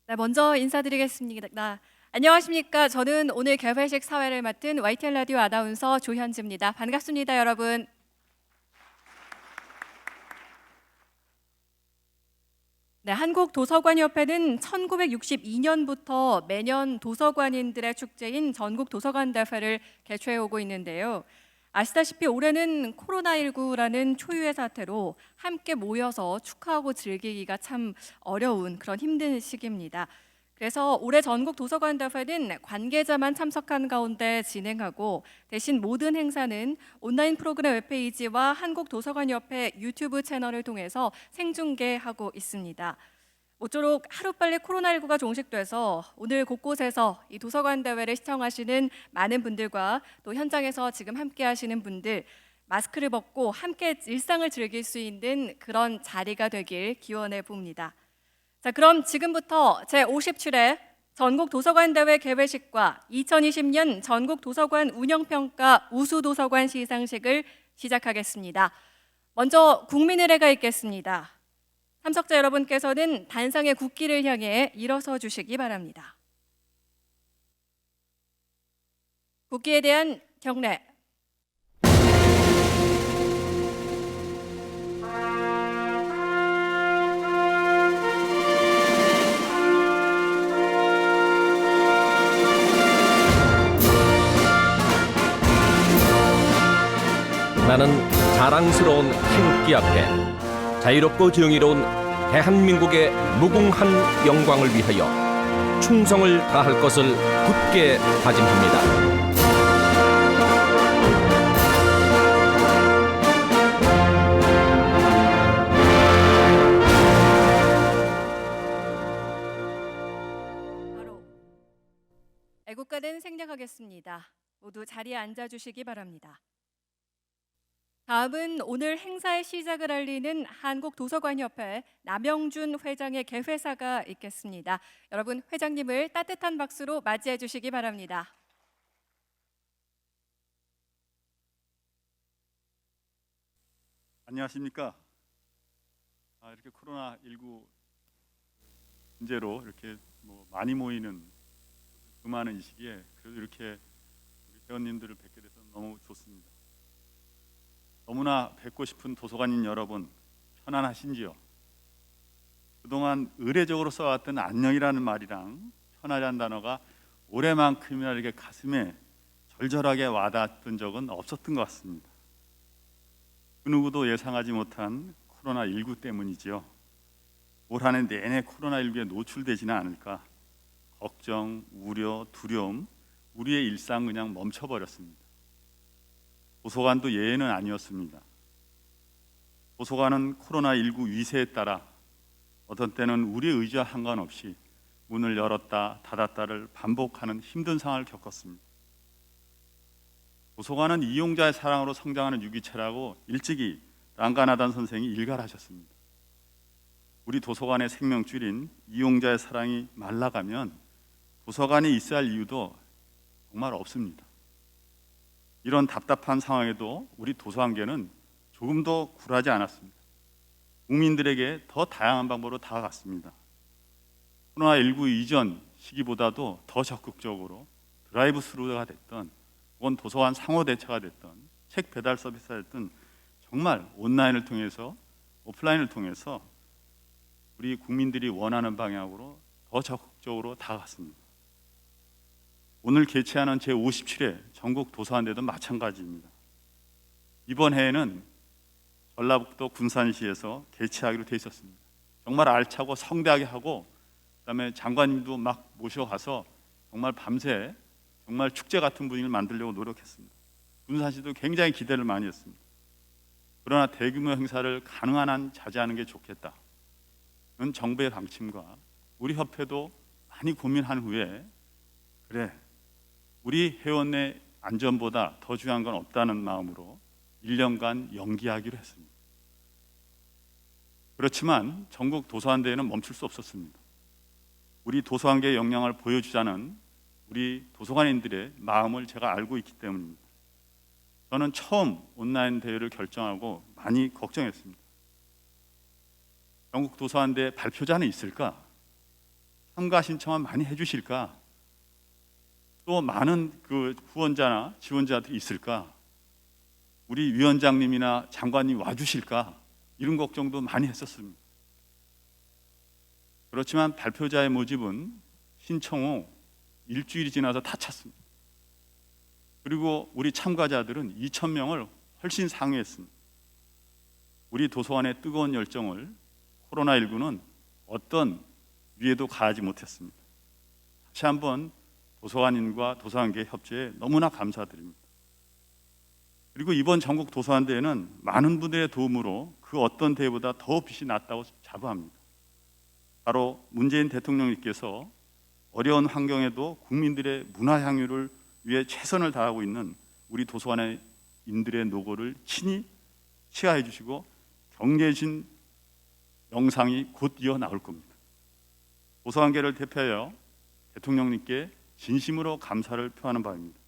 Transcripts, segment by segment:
네, 먼저 인사드리겠습니다. 안녕하십니까? 저는 오늘 개회식 사회를 맡은 YTN 라디오 아나운서 조현지입니다. 반갑습니다, 여러분. 네, 한국도서관협회는 1962년부터 매년 도서관인들의 축제인 전국도서관 대회를 개최해 오고 있는데요. 아시다시피 올해는 코로나19라는 초유의 사태로 함께 모여서 축하하고 즐기기가 참 어려운 그런 힘든 시기입니다. 그래서 올해 전국 도서관 대회는 관계자만 참석한 가운데 진행하고 대신 모든 행사는 온라인 프로그램 웹페이지와 한국도서관협회 유튜브 채널을 통해서 생중계하고 있습니다. 모쪼록 하루빨리 코로나19가 종식돼서 오늘 곳곳에서 이 도서관 대회를 시청하시는 많은 분들과 또 현장에서 지금 함께 하시는 분들 마스크를 벗고 함께 일상을 즐길 수 있는 그런 자리가 되길 기원해 봅니다. 자, 그럼 지금부터 제57회 전국 도서관 대회 개회식과 2020년 전국 도서관 운영평가 우수도서관 시상식을 시작하겠습니다. 먼저 국민의례가 있겠습니다. 참석자 여러분께서는 단상의 국기를 향해 일어서 주시기 바랍니다. 국기에 대한 경례. 나는 자랑스러운 태극기 앞에 자유롭고 정의로운 대한민국의 무궁한 영광을 위하여 충성을 다할 것을 굳게 다짐합니다. 바로 애국가는 생략하겠습니다. 모두 자리에 앉아주시기 바랍니다. 다음은 오늘 행사의 시작을 알리는 한국도서관협회 남영준 회장의 개회사가 있겠습니다. 여러분, 회장님을 따뜻한 박수로 맞이해 주시기 바랍니다. 안녕하십니까? 이렇게 코로나19 문제로 이렇게 많이 모이는 많은 이 시기에 그래도 이렇게 우리 회원님들을 뵙게 돼서 너무 좋습니다. 너무나 뵙고 싶은 도서관인 여러분, 편안하신지요? 그동안 의례적으로 써왔던 안녕이라는 말이랑 편하다는 단어가 올해만큼이나 이렇게 가슴에 절절하게 와닿았던 적은 없었던 것 같습니다. 그 누구도 예상하지 못한 코로나19 때문이지요. 올 한 해 내내 코로나19에 노출되지는 않을까 걱정, 우려, 두려움, 우리의 일상 그냥 멈춰버렸습니다. 도서관도 예외는 아니었습니다. 도서관은 코로나19 위세에 따라 어떤 때는 우리의 의지와 상관없이 문을 열었다 닫았다를 반복하는 힘든 상황을 겪었습니다. 도서관은 이용자의 사랑으로 성장하는 유기체라고 일찍이 랑가나단 선생이 일갈하셨습니다. 우리 도서관의 생명줄인 이용자의 사랑이 말라가면 도서관에 있어야 할 이유도 정말 없습니다. 이런 답답한 상황에도 우리 도서관계는 조금도 굴하지 않았습니다. 국민들에게 더 다양한 방법으로 다가갔습니다. 코로나19 이전 시기보다도 더 적극적으로 드라이브 스루가 됐던 혹은 도서관 상호 대처가 됐던 책 배달 서비스가 됐던 정말 온라인을 통해서 오프라인을 통해서 우리 국민들이 원하는 방향으로 더 적극적으로 다가갔습니다. 오늘 개최하는 제57회 전국 도서관대도 마찬가지입니다. 이번 해에는 전라북도 군산시에서 개최하기로 돼 있었습니다. 정말 알차고 성대하게 하고 그다음에 장관님도 막 모셔가서 정말 밤새 정말 축제 같은 분위기를 만들려고 노력했습니다. 군산시도 굉장히 기대를 많이 했습니다. 그러나 대규모 행사를 가능한 한 자제하는 게 좋겠다는 정부의 방침과 우리 협회도 많이 고민한 후에 그래 우리 회원의 안전보다 더 중요한 건 없다는 마음으로 1년간 연기하기로 했습니다. 그렇지만 전국 도서관대회는 멈출 수 없었습니다. 우리 도서관계의 역량을 보여주자는 우리 도서관인들의 마음을 제가 알고 있기 때문입니다. 저는 처음 온라인 대회를 결정하고 많이 걱정했습니다. 전국 도서관대회 발표자는 있을까? 참가 신청은 많이 해주실까? 또 많은 그 후원자나 지원자들이 있을까? 우리 위원장님이나 장관님 와주실까? 이런 걱정도 많이 했었습니다. 그렇지만 발표자의 모집은 신청 후 일주일이 지나서 다 찼습니다. 그리고 우리 참가자들은 2,000명을 훨씬 상회했습니다. 우리 도서관의 뜨거운 열정을 코로나19는 어떤 위에도 가하지 못했습니다. 다시 한번 도서관인과 도서관계 협조에 너무나 감사드립니다. 그리고 이번 전국 도서관 대회는 많은 분들의 도움으로 그 어떤 대회보다 더 빛이 났다고 자부합니다. 바로 문재인 대통령님께서 어려운 환경에도 국민들의 문화 향유를 위해 최선을 다하고 있는 우리 도서관의 인들의 노고를 친히 치하해 주시고 격려해 주신 영상이 곧 이어 나올 겁니다. 도서관계를 대표하여 대통령님께 진심으로 감사를 표하는 바입니다.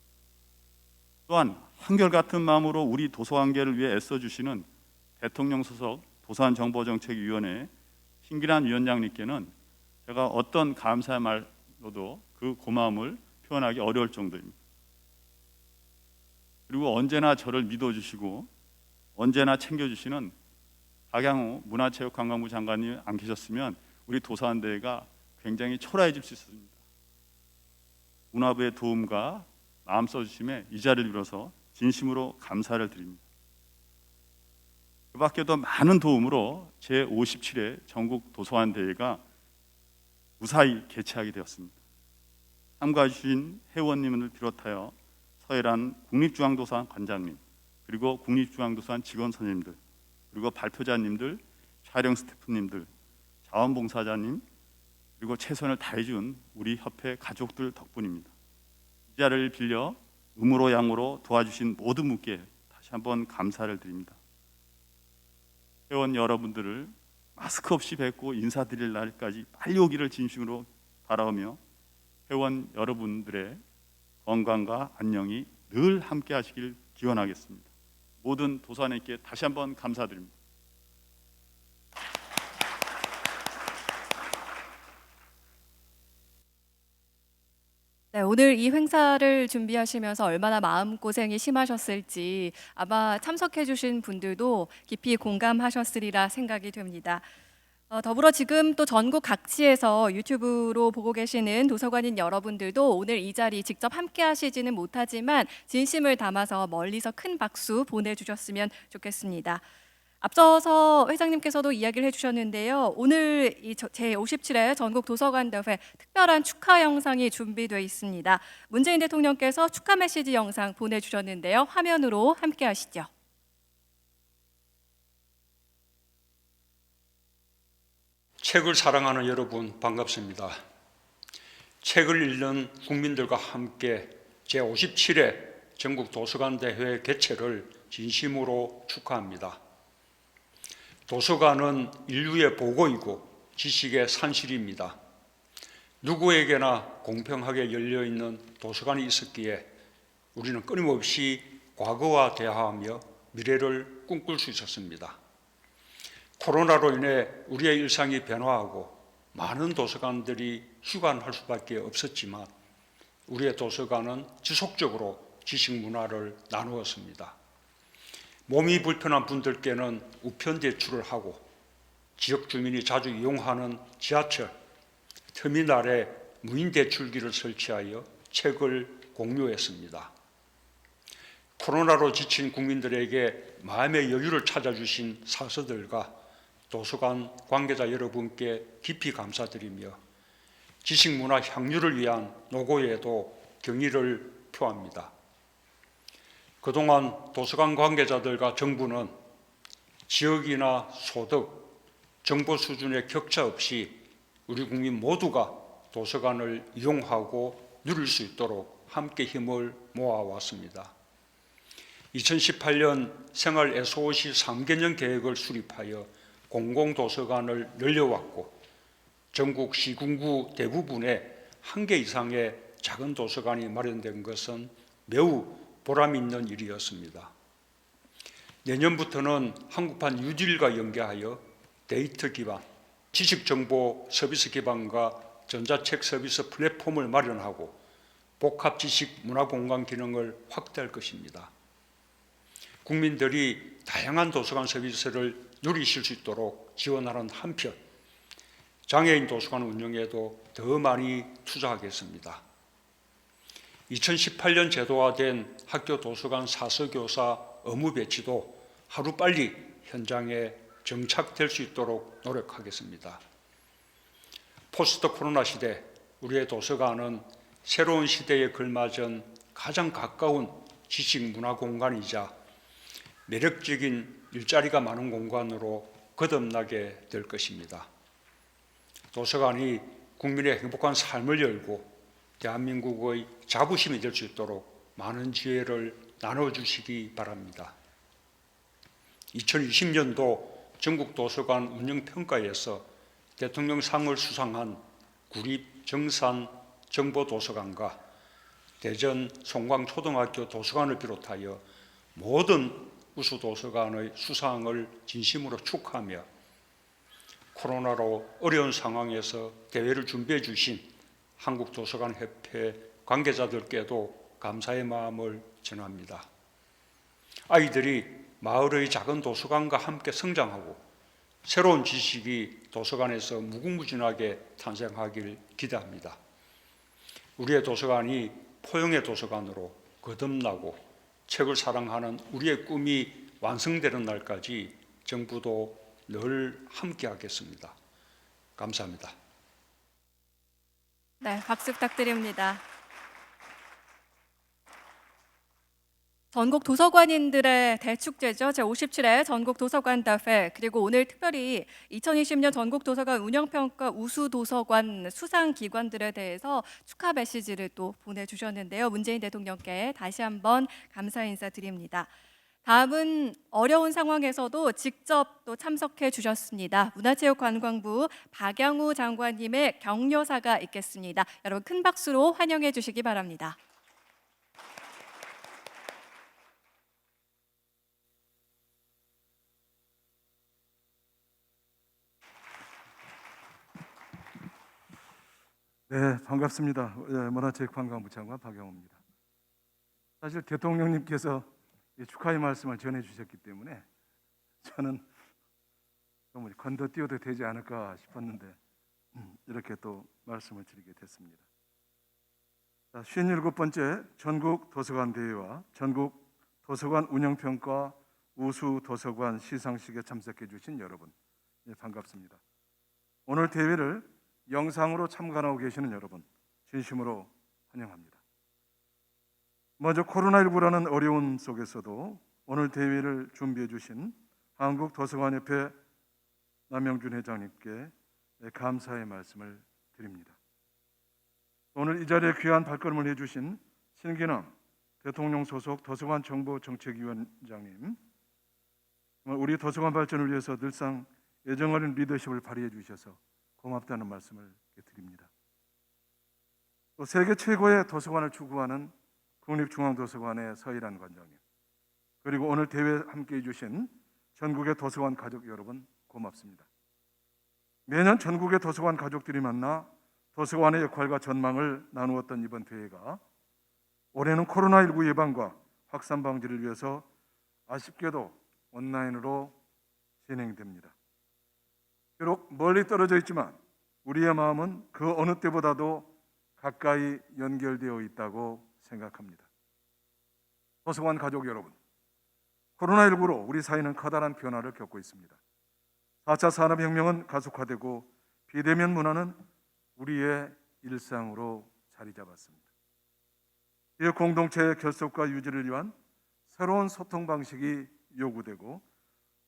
또한 한결같은 마음으로 우리 도서관계를 위해 애써주시는 대통령 소속 도서관정보정책위원회 신기란 위원장님께는 제가 어떤 감사의 말로도 그 고마움을 표현하기 어려울 정도입니다. 그리고 언제나 저를 믿어주시고 언제나 챙겨주시는 박양호 문화체육관광부 장관님 안 계셨으면 우리 도서관대회가 굉장히 초라해질 수 있습니다. 문화부의 도움과 마음 써주심에 이 자리를 빌어서 진심으로 감사를 드립니다. 그 밖에도 많은 도움으로 제57회 전국 도서관 대회가 무사히 개최하게 되었습니다. 참가해 주신 회원님을 비롯하여 서해란 국립중앙도서관 관장님, 그리고 국립중앙도서관 직원 선생님들, 그리고 발표자님들, 촬영 스태프님들, 자원봉사자님, 그리고 최선을 다해준 우리 협회 가족들 덕분입니다. 이 자리를 빌려 음으로 양으로 도와주신 모든 분께 다시 한번 감사를 드립니다. 회원 여러분들을 마스크 없이 뵙고 인사드릴 날까지 빨리 오기를 진심으로 바라오며 회원 여러분들의 건강과 안녕이 늘 함께 하시길 기원하겠습니다. 모든 도서관에게 다시 한번 감사드립니다. 네, 오늘 이 행사를 준비하시면서 얼마나 마음고생이 심하셨을지 아마 참석해주신 분들도 깊이 공감하셨으리라 생각이 됩니다. 더불어 지금 또 전국 각지에서 유튜브로 보고 계시는 도서관인 여러분들도 오늘 이 자리 직접 함께 하시지는 못하지만 진심을 담아서 멀리서 큰 박수 보내주셨으면 좋겠습니다. 앞서서 회장님께서도 이야기를 해주셨는데요. 오늘 이 제57회 전국 도서관 대회 특별한 축하 영상이 준비되어 있습니다. 문재인 대통령께서 축하 메시지 영상 보내주셨는데요. 화면으로 함께 하시죠. 책을 사랑하는 여러분 반갑습니다. 책을 읽는 국민들과 함께 제57회 전국 도서관 대회 개최를 진심으로 축하합니다. 도서관은 인류의 보고이고 지식의 산실입니다. 누구에게나 공평하게 열려있는 도서관이 있었기에 우리는 끊임없이 과거와 대화하며 미래를 꿈꿀 수 있었습니다. 코로나로 인해 우리의 일상이 변화하고 많은 도서관들이 휴관할 수밖에 없었지만 우리의 도서관은 지속적으로 지식 문화를 나누었습니다. 몸이 불편한 분들께는 우편 대출을 하고 지역 주민이 자주 이용하는 지하철, 터미널에 무인 대출기를 설치하여 책을 공유했습니다. 코로나로 지친 국민들에게 마음의 여유를 찾아주신 사서들과 도서관 관계자 여러분께 깊이 감사드리며 지식문화 향유를 위한 노고에도 경의를 표합니다. 그동안 도서관 관계자들과 정부는 지역이나 소득, 정보 수준의 격차 없이 우리 국민 모두가 도서관을 이용하고 누릴 수 있도록 함께 힘을 모아왔습니다. 2018년 생활 SOC 3개년 계획을 수립하여 공공도서관을 늘려왔고 전국 시군구 대부분에 1개 이상의 작은 도서관이 마련된 것은 매우 보람 있는 일이었습니다. 내년부터는 한국판 뉴딜과 연계하여 데이터 기반, 지식정보 서비스 기반과 전자책 서비스 플랫폼을 마련하고 복합 지식 문화 공간 기능을 확대할 것입니다. 국민들이 다양한 도서관 서비스를 누리실 수 있도록 지원하는 한편 장애인 도서관 운영에도 더 많이 투자하겠습니다. 2018년 제도화된 학교 도서관 사서교사 업무 배치도 하루빨리 현장에 정착될 수 있도록 노력하겠습니다. 포스트 코로나 시대 우리의 도서관은 새로운 시대에 걸맞은 가장 가까운 지식 문화 공간이자 매력적인 일자리가 많은 공간으로 거듭나게 될 것입니다. 도서관이 국민의 행복한 삶을 열고 대한민국의 자부심이 될 수 있도록 많은 지혜를 나눠주시기 바랍니다. 2020년도 전국도서관 운영평가에서 대통령상을 수상한 구립 정산 정보도서관과 대전 송광초등학교 도서관을 비롯하여 모든 우수도서관의 수상을 진심으로 축하하며 코로나로 어려운 상황에서 대회를 준비해 주신 한국도서관협회 관계자들께도 감사의 마음을 전합니다. 아이들이 마을의 작은 도서관과 함께 성장하고 새로운 지식이 도서관에서 무궁무진하게 탄생하길 기대합니다. 우리의 도서관이 포용의 도서관으로 거듭나고 책을 사랑하는 우리의 꿈이 완성되는 날까지 정부도 늘 함께하겠습니다. 감사합니다. 네, 박수 부탁드립니다. 전국 도서관인들의 대축제죠. 제57회 전국 도서관 대회, 그리고 오늘 특별히 2020년 전국 도서관 운영평가 우수 도서관 수상 기관들에 대해서 축하 메시지를 또 보내주셨는데요. 문재인 대통령께 다시 한번 감사 인사드립니다. 다음은 어려운 상황에서도 직접 또 참석해 주셨습니다. 문화체육관광부 박양우 장관님의 격려사가 있겠습니다. 여러분 큰 박수로 환영해 주시기 바랍니다. 네, 반갑습니다. 문화체육관광부 장관 박영우입니다. 사실 대통령님께서 축하의 말씀을 전해주셨기 때문에 저는 좀 건너뛰어도 되지 않을까 싶었는데 이렇게 또 말씀을 드리게 됐습니다. 57번째 전국 도서관 대회와 전국 도서관 운영평가 우수 도서관 시상식에 참석해 주신 여러분, 반갑습니다. 오늘 대회를 영상으로 참관하고 계시는 여러분, 진심으로 환영합니다. 먼저 코로나19라는 어려움 속에서도 오늘 대회를 준비해 주신 한국도서관협회 남영준 회장님께 감사의 말씀을 드립니다. 오늘 이 자리에 귀한 발걸음을 해주신 신기남 대통령 소속 도서관 정보정책위원장님, 우리 도서관 발전을 위해서 늘상 애정어린 리더십을 발휘해 주셔서 고맙다는 말씀을 드립니다. 또 세계 최고의 도서관을 추구하는 국립중앙도서관의 서일환 관장님, 그리고 오늘 대회에 함께해 주신 전국의 도서관 가족 여러분, 고맙습니다. 매년 전국의 도서관 가족들이 만나 도서관의 역할과 전망을 나누었던 이번 대회가 올해는 코로나19 예방과 확산 방지를 위해서 아쉽게도 온라인으로 진행됩니다. 비록 멀리 떨어져 있지만 우리의 마음은 그 어느 때보다도 가까이 연결되어 있다고 생각합니다. 도서관 가족 여러분, 코로나19로 우리 사회는 커다란 변화를 겪고 있습니다. 4차 산업혁명은 가속화되고 비대면 문화는 우리의 일상으로 자리 잡았습니다. 지역 공동체의 결속과 유지를 위한 새로운 소통 방식이 요구되고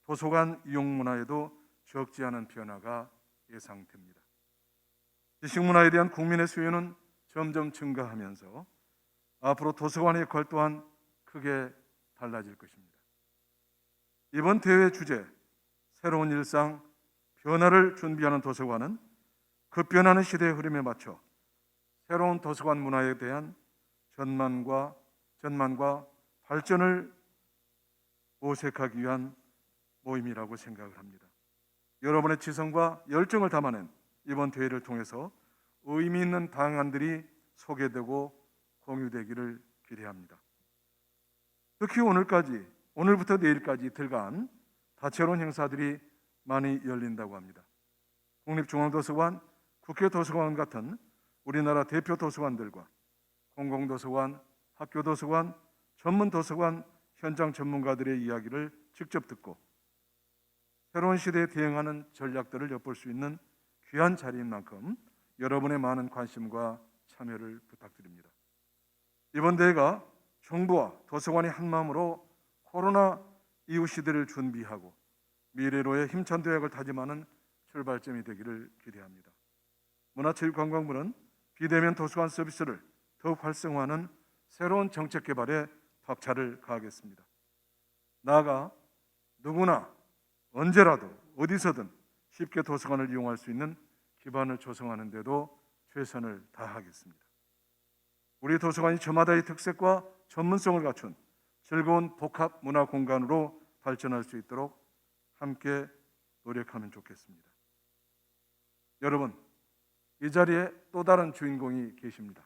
도서관 이용 문화에도 적지 않은 변화가 예상됩니다. 지식 문화에 대한 국민의 수요는 점점 증가하면서 앞으로 도서관의 역할 또한 크게 달라질 것입니다. 이번 대회 주제, 새로운 일상, 변화를 준비하는 도서관은 급변하는 시대의 흐름에 맞춰 새로운 도서관 문화에 대한 전망과 발전을 모색하기 위한 모임이라고 생각을 합니다. 여러분의 지성과 열정을 담아낸 이번 대회를 통해서 의미 있는 방안들이 소개되고 공유되기를 기대합니다. 특히 오늘부터 내일까지 이틀간 다채로운 행사들이 많이 열린다고 합니다. 국립중앙도서관, 국회도서관 같은 우리나라 대표 도서관들과 공공도서관, 학교도서관, 전문도서관 현장 전문가들의 이야기를 직접 듣고 새로운 시대에 대응하는 전략들을 엿볼 수 있는 귀한 자리인 만큼 여러분의 많은 관심과 참여를 부탁드립니다. 이번 대회가 정부와 도서관이 한마음으로 코로나 이후 시대를 준비하고 미래로의 힘찬 도약을 다짐하는 출발점이 되기를 기대합니다. 문화체육관광부는 비대면 도서관 서비스를 더욱 활성화하는 새로운 정책 개발에 박차를 가하겠습니다. 나아가 누구나 언제라도 어디서든 쉽게 도서관을 이용할 수 있는 기반을 조성하는 데도 최선을 다하겠습니다. 우리 도서관이 저마다의 특색과 전문성을 갖춘 즐거운 복합 문화 공간으로 발전할 수 있도록 함께 노력하면 좋겠습니다. 여러분, 이 자리에 또 다른 주인공이 계십니다.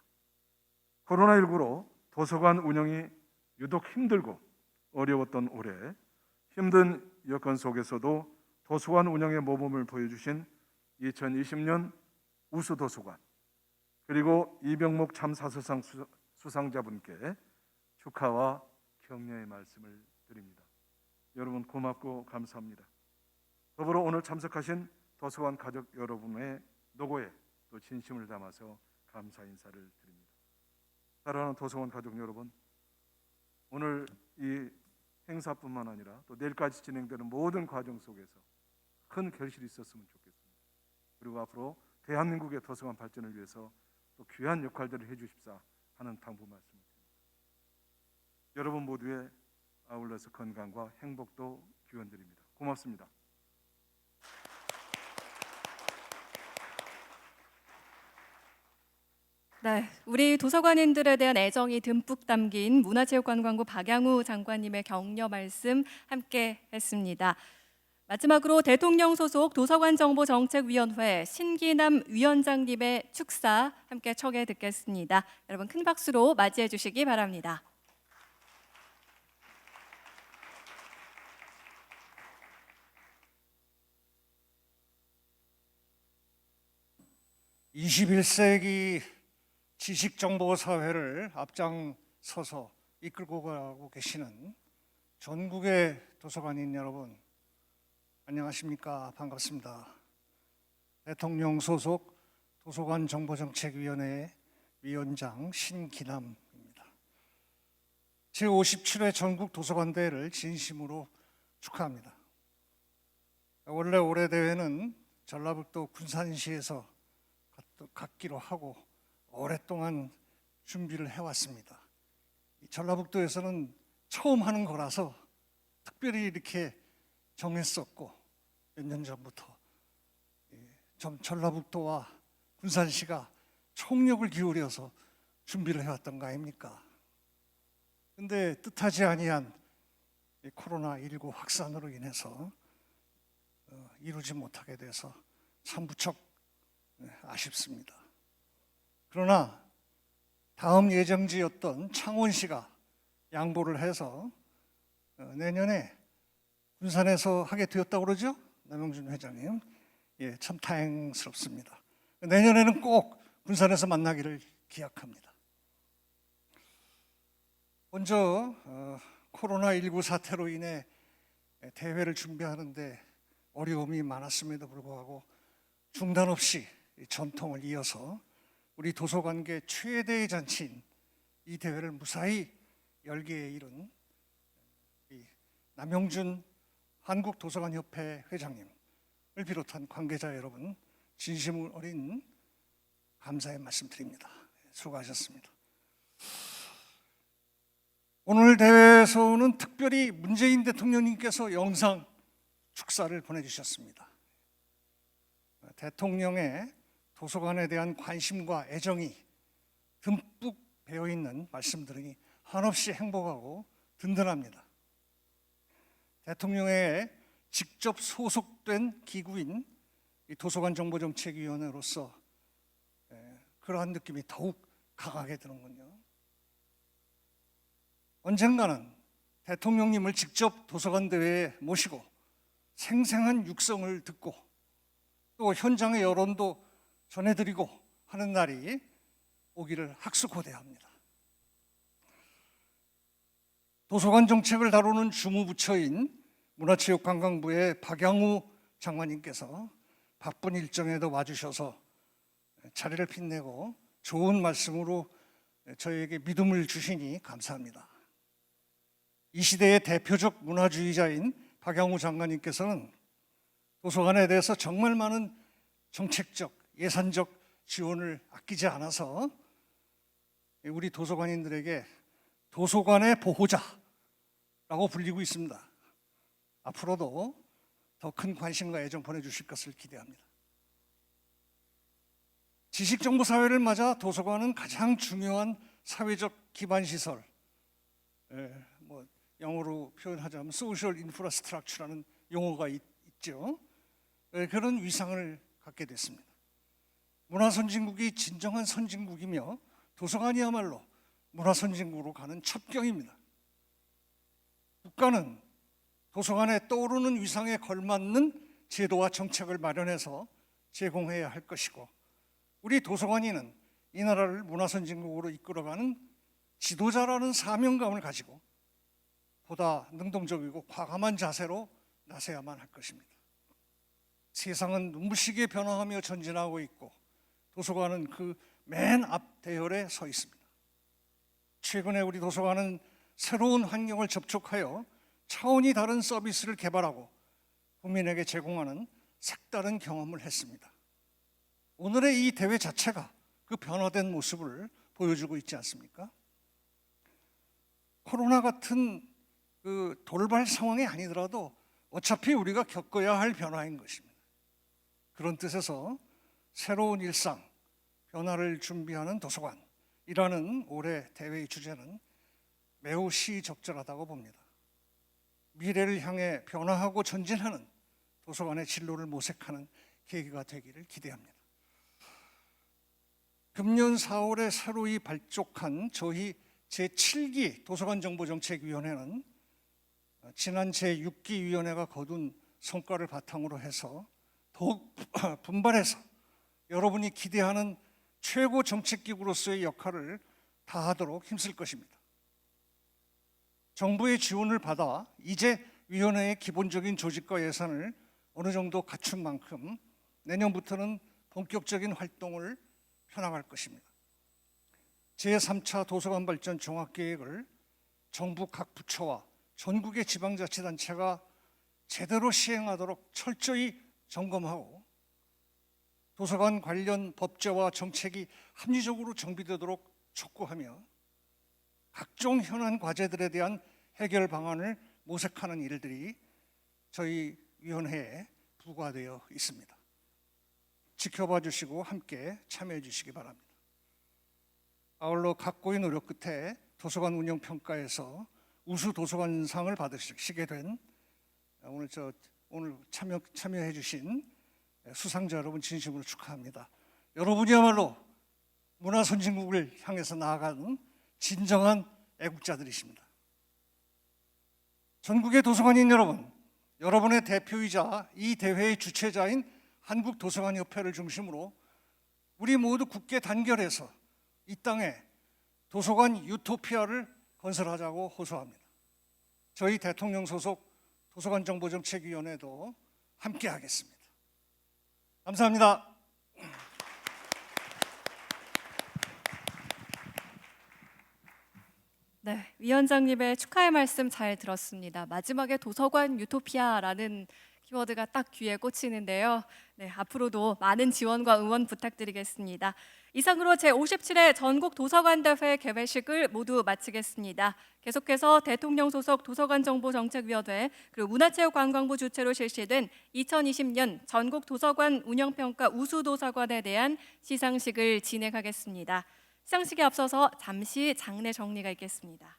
코로나19로 도서관 운영이 유독 힘들고 어려웠던 올해 힘든 여건 속에서도 도서관 운영의 모범을 보여주신 2020년 우수도서관 그리고 이병목 참사서상 수상자분께 축하와 격려의 말씀을 드립니다. 여러분 고맙고 감사합니다. 더불어 오늘 참석하신 도서관 가족 여러분의 노고에 또 진심을 담아서 감사 인사를 드립니다. 사랑하는 도서관 가족 여러분, 오늘 이 행사뿐만 아니라 또 내일까지 진행되는 모든 과정 속에서 큰 결실이 있었으면 좋겠습니다. 그리고 앞으로 대한민국의 도서관 발전을 위해서 또 귀한 역할들을 해주십사 하는 당부 말씀드립니다. 여러분 모두의 아울러서 건강과 행복도 기원드립니다. 고맙습니다. 네, 우리 도서관인들에 대한 애정이 듬뿍 담긴 문화체육관광부 박양우 장관님의 격려 말씀 함께 했습니다. 마지막으로 대통령 소속 도서관정보정책위원회 신기남 위원장님의 축사 함께 청해 듣겠습니다. 여러분 큰 박수로 맞이해 주시기 바랍니다. (21세기) 지식정보 사회를 앞장서서 이끌고 가고 계시는 전국의 도서관인 여러분, 안녕하십니까? 반갑습니다. 대통령 소속 도서관정보정책위원회 위원장 신기남입니다. 제57회 전국 도서관대회를 진심으로 축하합니다. 원래 올해 대회는 전라북도 군산시에서 갖기로 하고 오랫동안 준비를 해왔습니다. 전라북도에서는 처음 하는 거라서 특별히 이렇게 정했었고 몇 년 전부터 전라북도와 군산시가 총력을 기울여서 준비를 해왔던 거 아닙니까? 근데 뜻하지 아니한 코로나19 확산으로 인해서 이루지 못하게 돼서 참 무척 아쉽습니다. 그러나 다음 예정지였던 창원시가 양보를 해서 내년에 군산에서 하게 되었다고 그러죠? 남영준 회장님. 예, 참 다행스럽습니다. 내년에는 꼭 군산에서 만나기를 기약합니다. 먼저 코로나19 사태로 인해 대회를 준비하는데 어려움이 많았음에도 불구하고 중단 없이 전통을 이어서 우리 도서관계 최대의 잔치인 이 대회를 무사히 열기에 이른 남영준 한국도서관협회 회장님을 비롯한 관계자 여러분, 진심 어린 감사의 말씀드립니다. 수고하셨습니다. 오늘 대회에서는 특별히 문재인 대통령님께서 영상 축사를 보내주셨습니다. 대통령의 도서관에 대한 관심과 애정이 듬뿍 배어있는 말씀 들으니 한없이 행복하고 든든합니다. 대통령의 직접 소속된 기구인 도서관정보정책위원회로서 그러한 느낌이 더욱 강하게 드는군요. 언젠가는 대통령님을 직접 도서관 대회에 모시고 생생한 육성을 듣고 또 현장의 여론도 전해드리고 하는 날이 오기를 학수고대합니다. 도서관 정책을 다루는 주무부처인 문화체육관광부의 박양우 장관님께서 바쁜 일정에도 와주셔서 자리를 빛내고 좋은 말씀으로 저에게 믿음을 주시니 감사합니다. 이 시대의 대표적 문화주의자인 박양우 장관님께서는 도서관에 대해서 정말 많은 정책적, 예산적 지원을 아끼지 않아서 우리 도서관인들에게 도서관의 보호자라고 불리고 있습니다. 앞으로도 더 큰 관심과 애정 보내주실 것을 기대합니다. 지식정보사회를 맞아 도서관은 가장 중요한 사회적 기반시설, 영어로 표현하자면 Social Infrastructure라는 용어가 있죠. 그런 위상을 갖게 됐습니다. 문화선진국이 진정한 선진국이며 도서관이야말로 문화선진국으로 가는 첩경입니다. 국가는 도서관에 떠오르는 위상에 걸맞는 제도와 정책을 마련해서 제공해야 할 것이고 우리 도서관인은 이 나라를 문화선진국으로 이끌어가는 지도자라는 사명감을 가지고 보다 능동적이고 과감한 자세로 나서야만 할 것입니다. 세상은 눈부시게 변화하며 전진하고 있고 도서관은 그 맨 앞 대열에 서 있습니다. 최근에 우리 도서관은 새로운 환경을 접촉하여 차원이 다른 서비스를 개발하고 국민에게 제공하는 색다른 경험을 했습니다. 오늘의 이 대회 자체가 그 변화된 모습을 보여주고 있지 않습니까? 코로나 같은 그 돌발 상황이 아니더라도 어차피 우리가 겪어야 할 변화인 것입니다. 그런 뜻에서 새로운 일상, 변화를 준비하는 도서관이라는 올해 대회의 주제는 매우 시적절하다고 봅니다. 미래를 향해 변화하고 전진하는 도서관의 진로를 모색하는 계기가 되기를 기대합니다. 금년 4월에 새로이 발족한 저희 제7기 도서관정보정책위원회는 지난 제6기 위원회가 거둔 성과를 바탕으로 해서 더욱 분발해서 여러분이 기대하는 최고 정책기구로서의 역할을 다하도록 힘쓸 것입니다. 정부의 지원을 받아 이제 위원회의 기본적인 조직과 예산을 어느 정도 갖춘 만큼 내년부터는 본격적인 활동을 펴나갈 것입니다. 제3차 도서관 발전 종합계획을 정부 각 부처와 전국의 지방자치단체가 제대로 시행하도록 철저히 점검하고 도서관 관련 법제와 정책이 합리적으로 정비되도록 촉구하며 각종 현안 과제들에 대한 해결 방안을 모색하는 일들이 저희 위원회에 부과되어 있습니다. 지켜봐 주시고 함께 참여해 주시기 바랍니다. 아울러 각고의 노력 끝에 도서관 운영 평가에서 우수 도서관상을 받으시게 된 오늘 참여해 주신 수상자 여러분 진심으로 축하합니다. 여러분이야말로 문화 선진국을 향해서 나아가는 진정한 애국자들이십니다. 전국의 도서관인 여러분, 여러분의 대표이자 이 대회의 주최자인 한국도서관협회를 중심으로 우리 모두 굳게 단결해서 이 땅에 도서관 유토피아를 건설하자고 호소합니다. 저희 대통령 소속 도서관정보정책위원회도 함께 하겠습니다. 감사합니다. 네, 위원장님의 축하의 말씀 잘 들었습니다. 마지막에 도서관 유토피아라는 키워드가 딱 귀에 꽂히는데요. 네, 앞으로도 많은 지원과 응원 부탁드리겠습니다. 이상으로 제57회 전국 도서관 대회 개회식을 모두 마치겠습니다. 계속해서 대통령 소속 도서관정보정책위원회 그리고 문화체육관광부 주최로 실시된 2020년 전국 도서관 운영평가 우수도서관에 대한 시상식을 진행하겠습니다. 시상식에 앞서서 잠시 장례 정리가 있겠습니다.